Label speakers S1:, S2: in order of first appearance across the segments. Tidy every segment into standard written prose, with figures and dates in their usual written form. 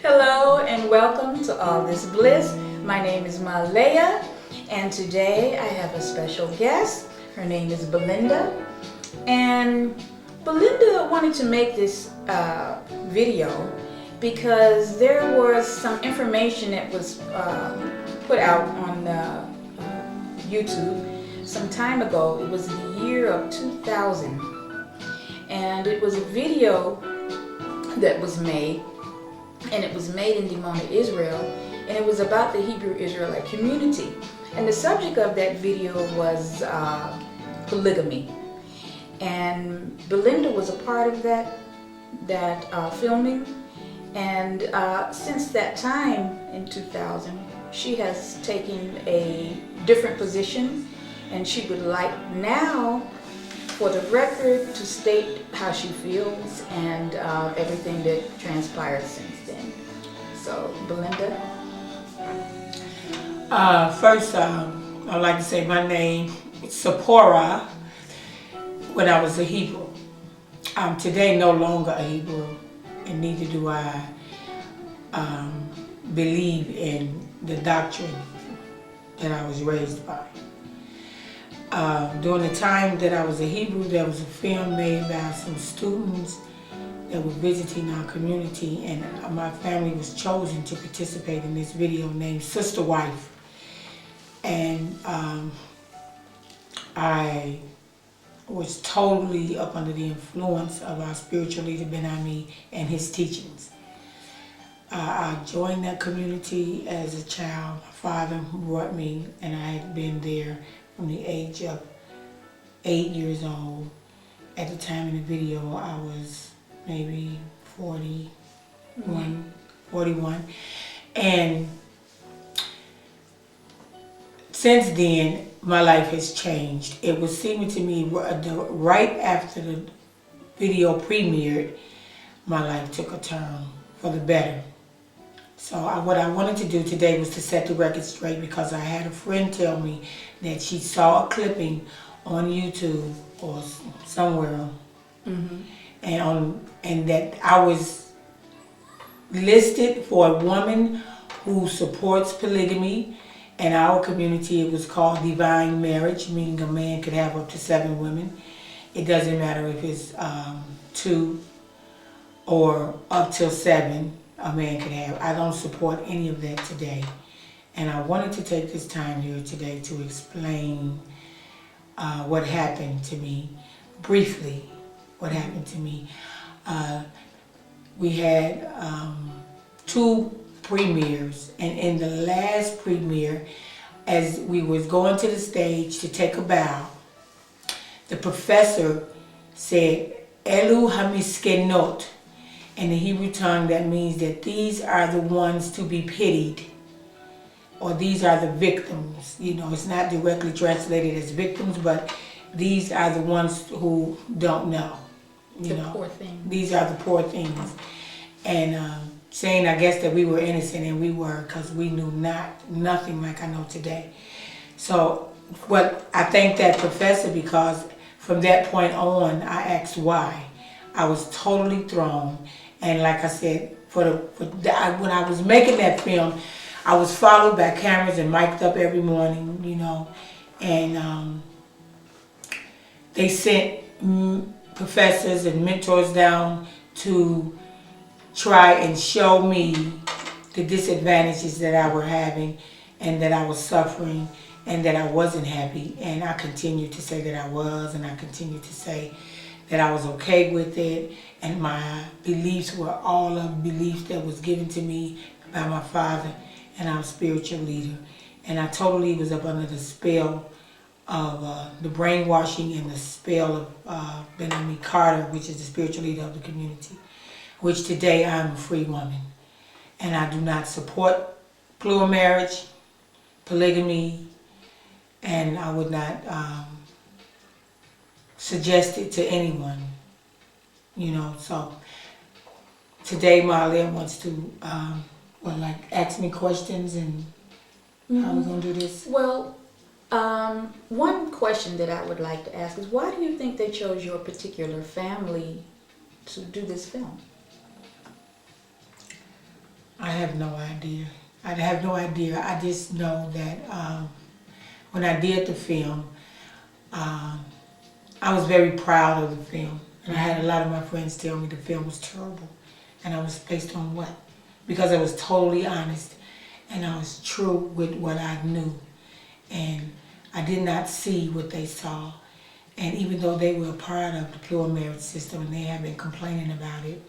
S1: Hello and welcome to All This Bliss. My name is Mahaleyah, and today I have a special guest. Her name is Belinda, and Belinda wanted to make this video because there was some information that was put out on YouTube some time ago. It was the year of 2000, and it was a video that was made, and it was made in Dimona, Israel, and it was about the Hebrew Israelite community. And the subject of that video was polygamy. And Belinda was a part of that filming. And since that time in 2000, she has taken a different position, and she would like now, for the record, to state how she feels and everything that transpired since then. So, Belinda?
S2: First, I'd like to say my name is Seporah when I was a Hebrew. I'm today no longer a Hebrew, and neither do I believe in the doctrine that I was raised by. During the time that I was a Hebrew, there was a film made by some students that were visiting our community, and my family was chosen to participate in this video named Sister Wife. And I was totally up under the influence of our spiritual leader, Ben-Ami, and his teachings. I joined that community as a child. My father brought me, and I had been there from the age of 8 years old. At the time in the video, I was maybe 41. And since then, my life has changed. It was seeming to me right after the video premiered, my life took a turn for the better. So what I wanted to do today was to set the record straight, because I had a friend tell me that she saw a clipping on YouTube or somewhere, and that I was listed for a woman who supports polygamy. In our community, it was called divine marriage, meaning a man could have up to 7 women. It doesn't matter if it's 2 or up till 7. A man could have. I don't support any of that today. And I wanted to take this time here today to explain what happened to me, briefly, what happened to me. We had 2 premieres, and in the last premiere, as we was going to the stage to take a bow, the professor said, Elu hamiskenot. In the Hebrew tongue, that means that these are the ones to be pitied, or these are the victims. You know, it's not directly translated as victims, but these are the ones who don't know. You know,
S1: poor things.
S2: These are the poor things. And saying, I guess, that we were innocent, and we were, because we knew nothing like I know today. So I thank that professor, because from that point on, I asked why. I was totally thrown. And like I said, when I was making that film, I was followed by cameras and mic'd up every morning, you know. And they sent professors and mentors down to try and show me the disadvantages that I were having, and that I was suffering, and that I wasn't happy. And I continued to say that I was, and I continued to say that I was okay with it, and my beliefs were all of beliefs that was given to me by my father and our spiritual leader. And I totally was up under the spell of the brainwashing and the spell of Ben-Ami Carter, which is the spiritual leader of the community, which today I'm a free woman. And I do not support plural marriage, polygamy, and I would not suggest it to anyone, you know. So today Mahaleyah wants to ask me questions, and how we gonna do this?
S1: Well, one question that I would like to ask is, why do you think they chose your particular family to do this film?
S2: have no idea. I have no idea. I just know that when I did the film, I was very proud of the film. And I had a lot of my friends tell me the film was terrible. And I was based on what? Because I was totally honest and I was true with what I knew. And I did not see what they saw. And even though they were a part of the plural marriage system and they have been complaining about it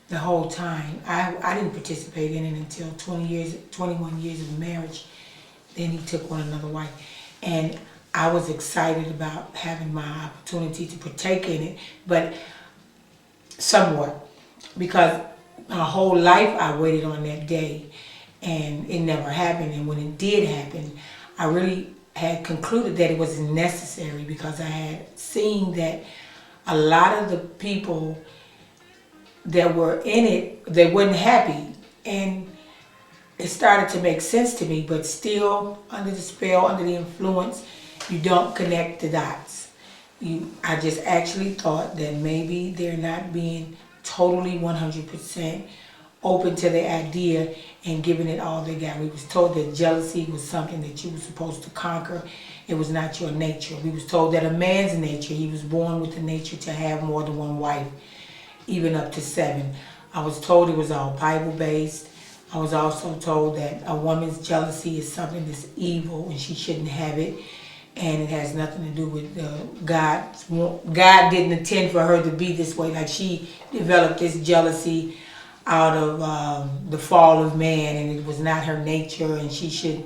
S2: the whole time, I didn't participate in it until 21 years of marriage. Then he took on another wife. And I was excited about having my opportunity to partake in it, but somewhat, because my whole life I waited on that day and it never happened. And when it did happen, I really had concluded that it was necessary because I had seen that a lot of the people that were in it, they weren't happy. And it started to make sense to me, but still under the spell, under the influence, you don't connect the dots. I just actually thought that maybe they're not being totally 100% open to the idea and giving it all they got. We was told that jealousy was something that you were supposed to conquer. It was not your nature. We was told that a man's nature, he was born with the nature to have more than one wife, even up to 7. I was told it was all Bible-based. I was also told that a woman's jealousy is something that's evil and she shouldn't have it. And it has nothing to do with God. God didn't intend for her to be this way. Like, she developed this jealousy out of the fall of man, and it was not her nature, and she should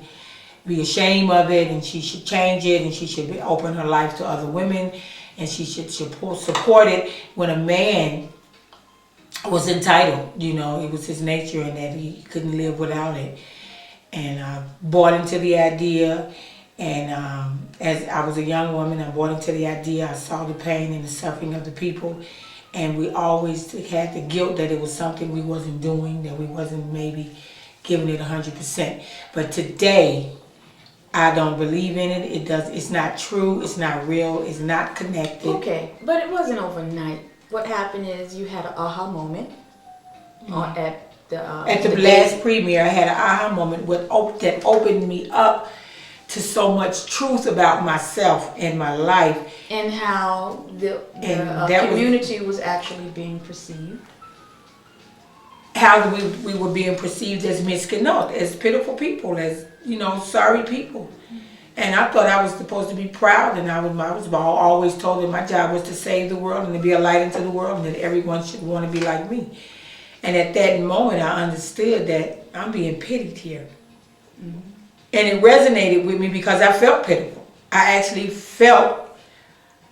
S2: be ashamed of it, and she should change it, and she should open her life to other women, and she should support it when a man was entitled. You know, it was his nature and that he couldn't live without it. And I bought into the idea. And as I was a young woman, I bought into the idea. I saw the pain and the suffering of the people. And we always had the guilt that it was something we wasn't doing, that we wasn't maybe giving it 100%. But today, I don't believe in it. It's not true. It's not real. It's not connected.
S1: Okay, but it wasn't overnight. What happened is you had an aha moment at the
S2: last premiere. I had an aha moment that opened me up to so much truth about myself and my life.
S1: And how the community was actually being perceived.
S2: How we were being perceived as misconnected, as pitiful people, as, sorry people. And I thought I was supposed to be proud, and I was always told that my job was to save the world and to be a light into the world, and that everyone should want to be like me. And at that moment, I understood that I'm being pitied here. Mm-hmm. And it resonated with me because I felt pitiful. I actually felt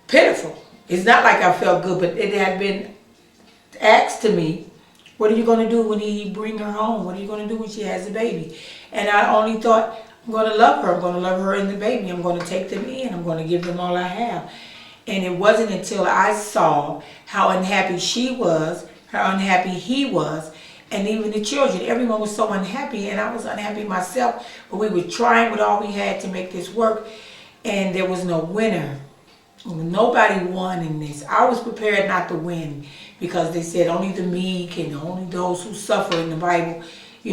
S2: pitiful. It's not like I felt good, but it had been asked to me, what are you going to do when he bring her home? What are you going to do when she has a baby? And I only thought, I'm going to love her. I'm going to love her and the baby. I'm going to take them in. I'm going to give them all I have. And it wasn't until I saw how unhappy she was, how unhappy he was, and even the children. Everyone was so unhappy, and I was unhappy myself. But we were trying with all we had to make this work, and there was no winner. Nobody won in this. I was prepared not to win because they said only the meek and only those who suffer in the Bible,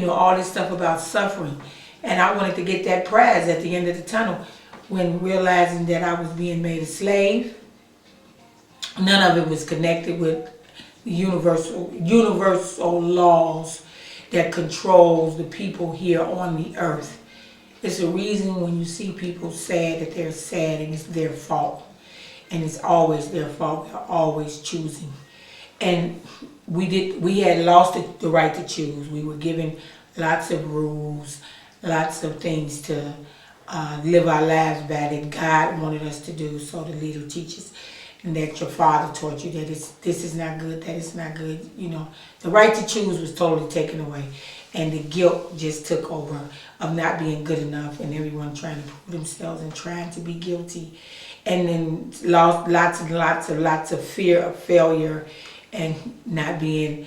S2: all this stuff about suffering. And I wanted to get that prize at the end of the tunnel when realizing that I was being made a slave. None of it was connected with universal laws that controls the people here on the earth. It's a reason when you see people sad that they're sad, and it's their fault. And it's always their fault. They're always choosing. And we had lost the right to choose. We were given lots of rules, lots of things to live our lives by that God wanted us to do. So the leader teaches, and that your father taught you that this is not good, that it's not good. The right to choose was totally taken away. And the guilt just took over of not being good enough, and everyone trying to prove themselves and trying to be guilty. And then lots and lots of fear of failure and not being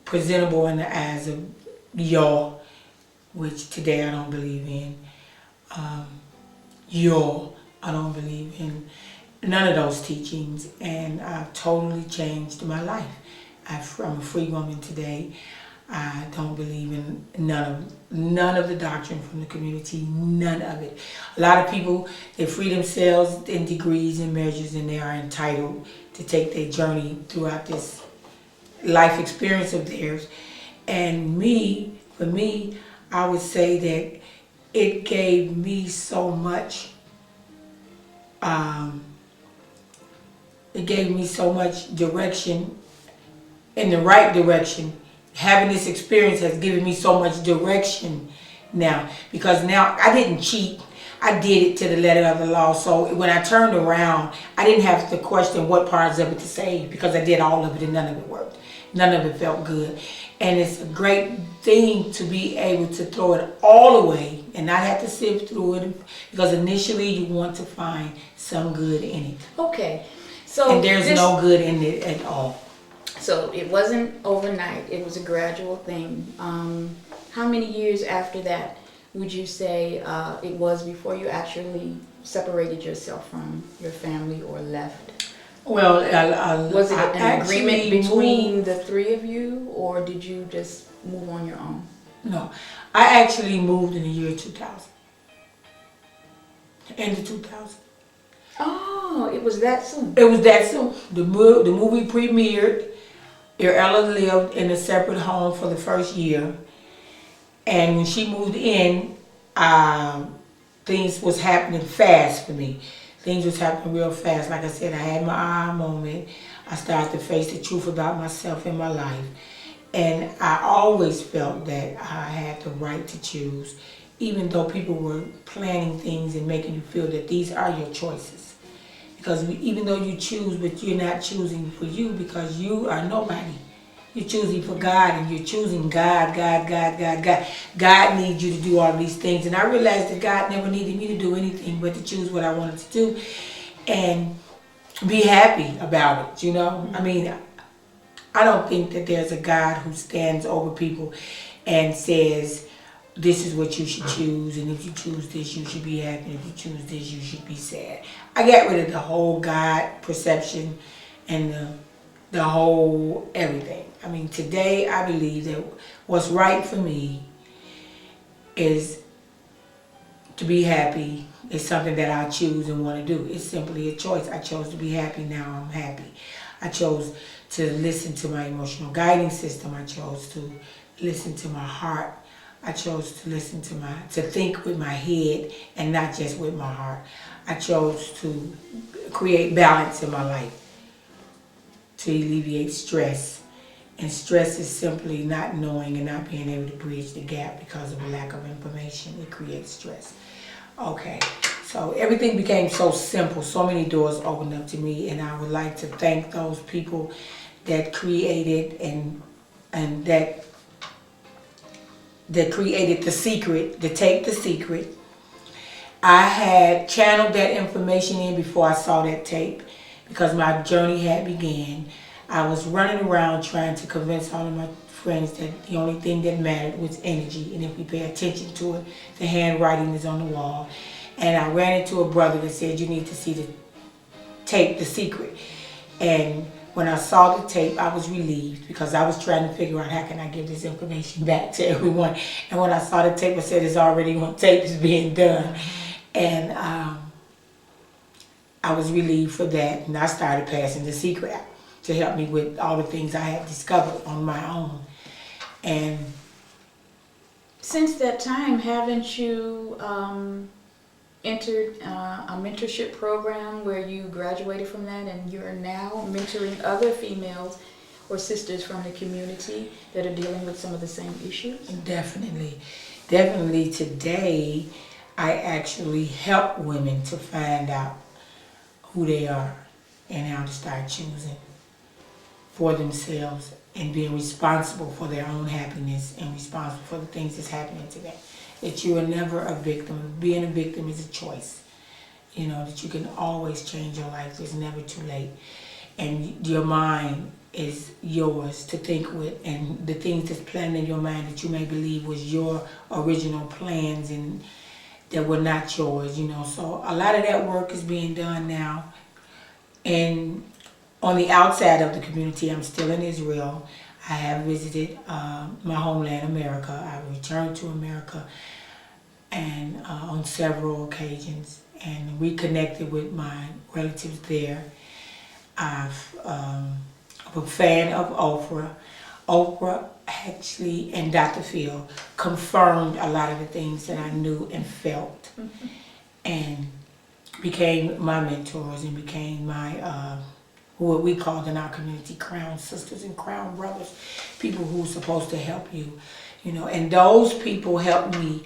S2: presentable in the eyes of y'all, which today I don't believe in. I don't believe in none of those teachings, and I've totally changed my life. I'm a free woman today. I don't believe in none of the doctrine from the community, none of it. A lot of people, they free themselves in degrees and measures, and they are entitled to take their journey throughout this life experience of theirs. And for me, I would say that it gave me so much, direction, in the right direction. Having this experience has given me so much direction now, because now I didn't cheat. I did it to the letter of the law. So when I turned around, I didn't have to question what parts of it to save, because I did all of it and none of it worked. None of it felt good. And it's a great thing to be able to throw it all away and not have to sift through it, because initially you want to find some good in it.
S1: Okay. So
S2: And there's no good in it at all.
S1: So it wasn't overnight. It was a gradual thing. How many years after that would you say it was before you actually separated yourself from your family or left?
S2: Well,
S1: Was it an agreement between
S2: moved,
S1: the three of you, or did you just move on your own?
S2: No, I actually moved in the year 2000. End of 2000.
S1: Oh, it was that soon.
S2: It was that soon. The movie premiered. Ella lived in a separate home for the first year, and when she moved in, things was happening fast for me. Things was happening real fast. Like I said, I had my aha moment. I started to face the truth about myself and my life, and I always felt that I had the right to choose, even though people were planning things and making you feel that these are your choices. Because even though you choose, but you're not choosing for you, because you are nobody. You're choosing for God, and you're choosing God. God needs you to do all these things. And I realized that God never needed me to do anything but to choose what I wanted to do and be happy about it, you know? I mean, I don't think that there's a God who stands over people and says, this is what you should choose, and if you choose this, you should be happy, and if you choose this, you should be sad. I got rid of the whole God perception and the whole everything. I mean, today I believe that what's right for me is to be happy. It's something that I choose and want to do. It's simply a choice. I chose to be happy, now I'm happy. I chose to listen to my emotional guiding system. I chose to listen to my heart. I chose to to think with my head and not just with my heart. I chose to create balance in my life, to alleviate stress. And stress is simply not knowing and not being able to bridge the gap because of a lack of information. It creates stress. Okay, so everything became so simple. So many doors opened up to me, and I would like to thank those people that created and that created The Secret, the tape The Secret. I had channeled that information in before I saw that tape, because my journey had began. I was running around trying to convince all of my friends that the only thing that mattered was energy, and if we pay attention to it, the handwriting is on the wall. And I ran into a brother that said, you need to see the tape The Secret. And when I saw the tape, I was relieved, because I was trying to figure out how can I give this information back to everyone. And when I saw the tape, I said it's already on tape, it's being done. And I was relieved for that, and I started passing The Secret out to help me with all the things I had discovered on my own. And
S1: since that time, haven't you entered a mentorship program where you graduated from that and you're now mentoring other females or sisters from the community that are dealing with some of the same issues?
S2: Definitely today I actually help women to find out who they are and how to start choosing for themselves and being responsible for their own happiness and responsible for the things that's happening to them. That you are never a victim. Being a victim is a choice. You know, that you can always change your life. It's never too late. And your mind is yours to think with, and the things that's planned in your mind that you may believe was your original plans and that were not yours, you know. So a lot of that work is being done now. And on the outside of the community, I'm still in Israel. I have visited my homeland, America. I returned to America and on several occasions and reconnected with my relatives there. I'm a fan of Oprah. Oprah actually and Dr. Phil confirmed a lot of the things that I knew and felt, and became my mentors and became my what we called in our community crown sisters and crown brothers, people who were supposed to help you, you know. And those people helped me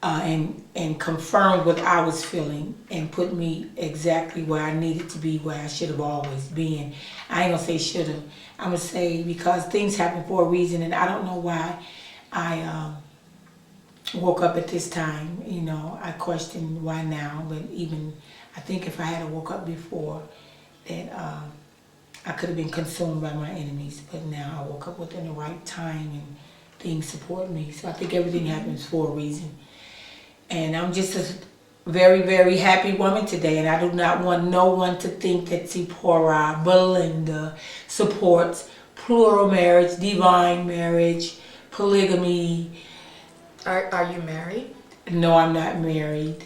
S2: and confirmed what I was feeling and put me exactly where I needed to be, where I should have always been. I ain't gonna say should have. I'm gonna say because things happen for a reason, and I don't know why I woke up at this time. You know, I question why now, but even I think if I had woke up before, that I could have been consumed by my enemies. But now I woke up within the right time, and things support me. So I think everything happens for a reason. And I'm just a very, very happy woman today, and I do not want no one to think that Seporah, Belinda supports plural marriage, divine marriage, polygamy.
S1: Are you married?
S2: No, I'm not married.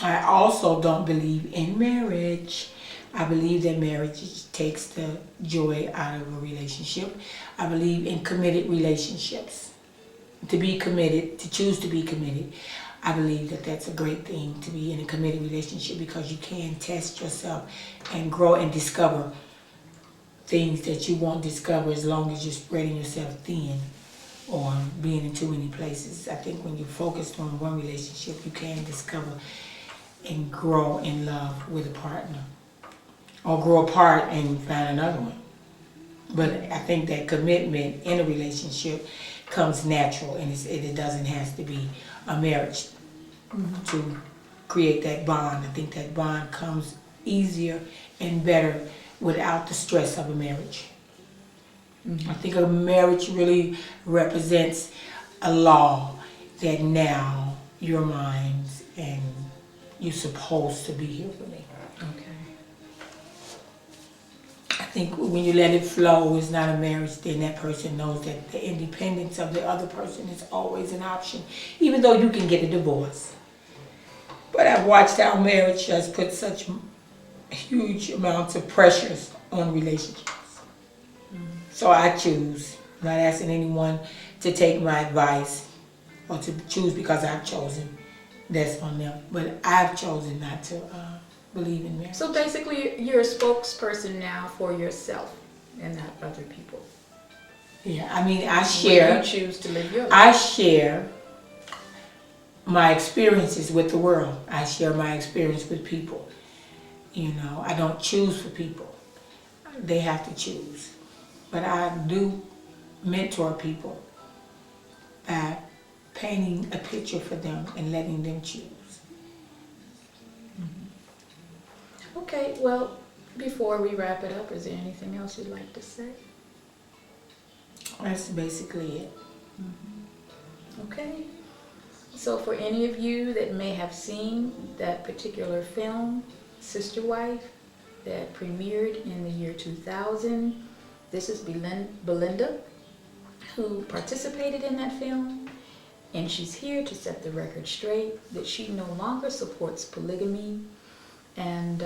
S2: I also don't believe in marriage. I believe that marriage takes the joy out of a relationship. I believe in committed relationships. To be committed, to choose to be committed. I believe that that's a great thing, to be in a committed relationship, because you can test yourself and grow and discover things that you won't discover as long as you're spreading yourself thin or being in too many places. I think when you're focused on one relationship, you can discover and grow in love with a partner, or grow apart and find another one. But I think that commitment in a relationship comes natural, and it doesn't have to be a marriage to create that bond. I think that bond comes easier and better without the stress of a marriage. I think a marriage really represents a law that now you're mine and you're supposed to be here for me.
S1: Okay.
S2: I think when you let it flow, it's not a marriage, then that person knows that the independence of the other person is always an option, even though you can get a divorce. But I've watched how marriage has put such huge amounts of pressures on relationships. So I choose. I'm not asking anyone to take my advice or to choose because I've chosen. That's on them. But I've chosen not to believe in marriage.
S1: So basically, you're a spokesperson now for yourself and not other people.
S2: Yeah, I mean, I share.
S1: When you choose to live your life.
S2: I share my experiences with the world. I share my experience with people. You know, I don't choose for people. They have to choose. But I do mentor people by painting a picture for them and letting them choose.
S1: Okay, well, before we wrap it up, is there anything else you'd like to say?
S2: That's basically it.
S1: Okay. So for any of you that may have seen that particular film, Sister Wife, that premiered in the year 2000, this is Belinda, who participated in that film, and she's here to set the record straight that she no longer supports polygamy, and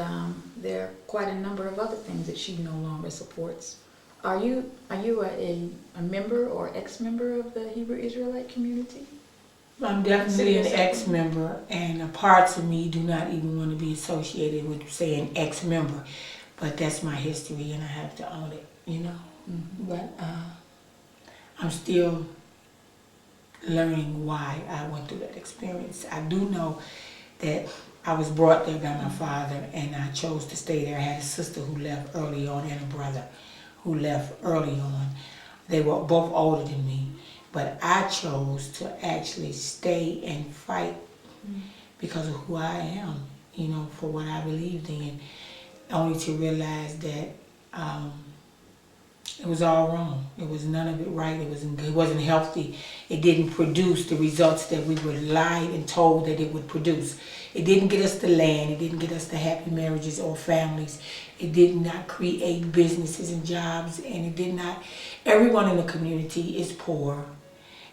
S1: there are quite a number of other things that she no longer supports. Are you a member or ex-member of the Hebrew Israelite community?
S2: I'm definitely an ex-member, and parts of me do not even want to be associated with saying ex-member, but that's my history and I have to own it, you know. But I'm still learning why I went through that experience. I do know that I was brought there by my father, and I chose to stay there. I had a sister who left early on and a brother who left early on. They were both older than me, but I chose to actually stay and fight because of who I am, you know, for what I believed in, only to realize that It was all wrong. It was none of it right. It wasn't healthy. It didn't produce the results that we were lied and told that it would produce. It didn't get us the land. It didn't get us the happy marriages or families. It did not create businesses and jobs, and it did not. Everyone in the community is poor,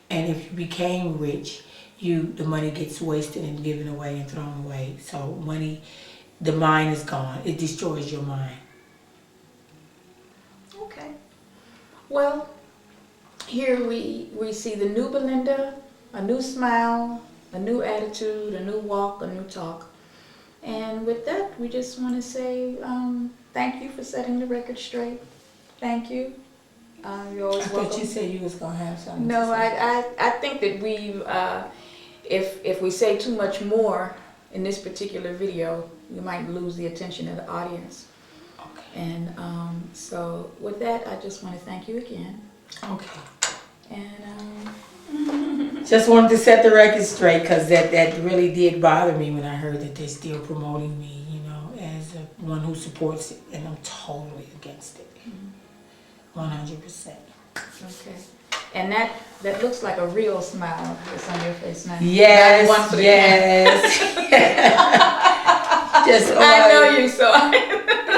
S2: and if you became rich, the money gets wasted and given away and thrown away. So money, the mind is gone. It destroys your mind.
S1: Okay. Well, here we see the new Belinda, a new smile, a new attitude, a new walk, a new talk. And with that, we just want to say thank you for setting the record straight. Thank you. You're always welcome.
S2: I thought you said you was going to have something
S1: No,
S2: to say.
S1: I think that if we say too much more in this particular video, we might lose the attention of the audience. And so with that, I just want to thank you again.
S2: Okay.
S1: And
S2: Just wanted to set the record straight because that really did bother me when I heard that they're still promoting me, as one who supports it, and I'm totally against it. 100%.
S1: okay. And that looks like a real smile that's on your face now.
S2: Yes,
S1: Not one for the
S2: yes. Just
S1: I know you, so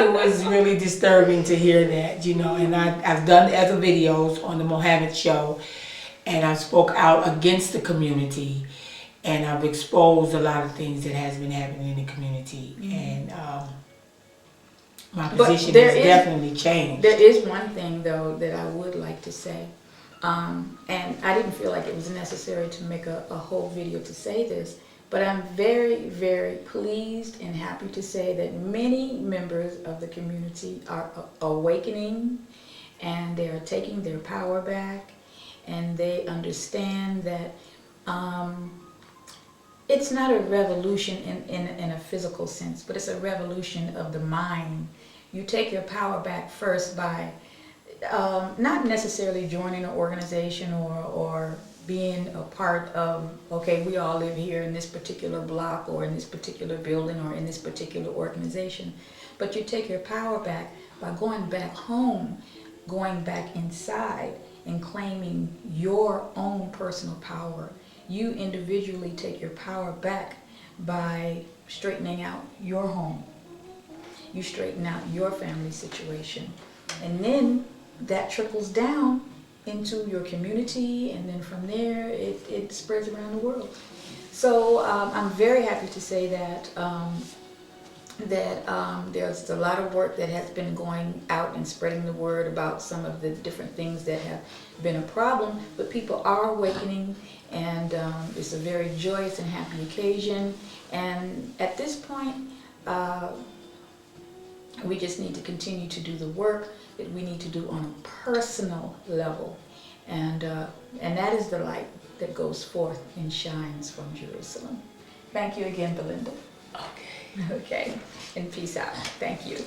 S2: it was really disturbing to hear that, and I've done other videos on the Mohammed show, and I spoke out against the community, and I've exposed a lot of things that has been happening in the community, and my position has definitely changed.
S1: There is one thing, though, that I would like to say, and I didn't feel like it was necessary to make a whole video to say this, but I'm very, very pleased and happy to say that many members of the community are awakening, and they are taking their power back, and they understand that it's not a revolution in a physical sense, but it's a revolution of the mind. You take your power back first by not necessarily joining an organization or being a part of, okay, we all live here in this particular block or in this particular building or in this particular organization, but you take your power back by going back home, going back inside and claiming your own personal power. You individually take your power back by straightening out your home. You straighten out your family situation. And then that trickles down into your community, and then from there it spreads around the world. So I'm very happy to say that there's a lot of work that has been going out and spreading the word about some of the different things that have been a problem, but people are awakening, and it's a very joyous and happy occasion. And at this point, we just need to continue to do the work that we need to do on a personal level, and that is the light that goes forth and shines from Jerusalem. Thank you again, Belinda.
S2: Okay.
S1: Okay, and peace out. Thank you.